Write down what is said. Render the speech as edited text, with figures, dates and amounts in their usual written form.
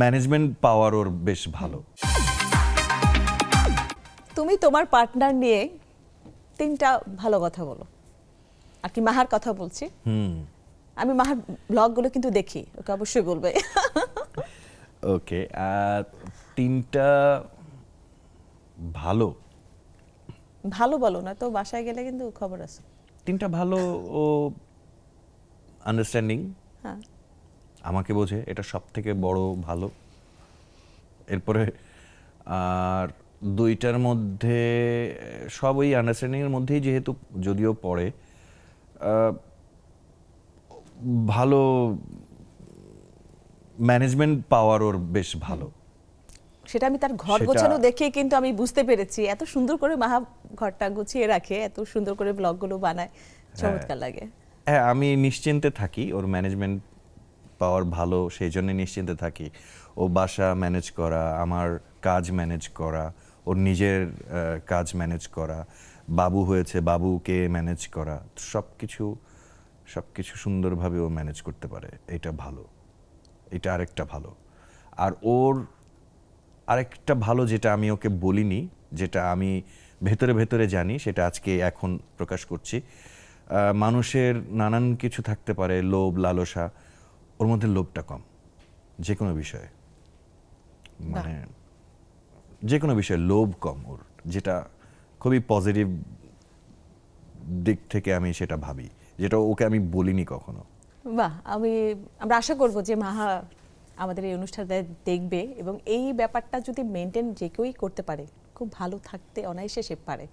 Management পাওয়ার ওর বেশ ভালো। তুমি তোমার পার্টনার নিয়ে 3টা ভালো কথা বলো। আর কি মাহার কথা বলছি। আমি মাহার ব্লগগুলো কিন্তু দেখি, ওকে অবশ্যই বলবে। ওকে, 3টা ভালো। ভালো বলো না তো, বাসায় গেলে কিন্তু খবর আছে। 3টা ভালো, ও আন্ডারস্ট্যান্ডিং, হ্যাঁ, আমাকে বোঝে, এটা সব থেকে বড় ভালো। এরপরে আর 2টার মধ্যে সব ওই আন্ডারস্ট্যান্ডিংয়ের মধ্যেই যেহেতু যদিও পড়ে, ভালো ম্যানেজমেন্ট পাওয়ার ওর বেশ ভালো। সেটা আমি তার ঘর গোছানো দেখে কিন্তু আমি বুঝতে পেরেছি। এত সুন্দর করে মাহা ঘরটা গুছিয়ে রাখে, এত সুন্দর করে ব্লগগুলো বানায়, চমৎকার লাগে। হ্যাঁ, আমি নিশ্চিন্তে থাকি, ওর ম্যানেজমেন্ট পাওয়ার ভালো, সেই জন্য নিশ্চিন্তে থাকি। ও বাসা ম্যানেজ করা, আমার কাজ ম্যানেজ করা, ওর নিজের কাজ ম্যানেজ করা, বাবু হয়েছে বাবুকে ম্যানেজ করা, সব কিছু সুন্দরভাবে ও ম্যানেজ করতে পারে। এটা ভালো, এটা আরেকটা ভালো। আর ওর আরেকটা ভালো যেটা আমি ওকে বলিনি, যেটা আমি ভেতরে ভেতরে জানি, সেটা আজকে এখন প্রকাশ করছি। মানুষের নানান কিছু থাকতে পারে, লোভ লালসা, ওর মধ্যে লোভটা কম। যে কোনো বিষয়ে, মানে যে কোনো বিষয়ে লোভ কম ওর, যেটা খুবই পজিটিভ দিক থেকে আমি সেটা ভাবি, যেটা ওকে আমি বলিনি কখনো। বাহ, আমরা আশা করব যে মাহা আমাদের এই অনুষ্ঠানটা দেখবে এবং এই ব্যাপারটা যদি মেনটেন যে কেউই করতে পারে, খুব ভালো থাকতে অনায়াসে সে পারে।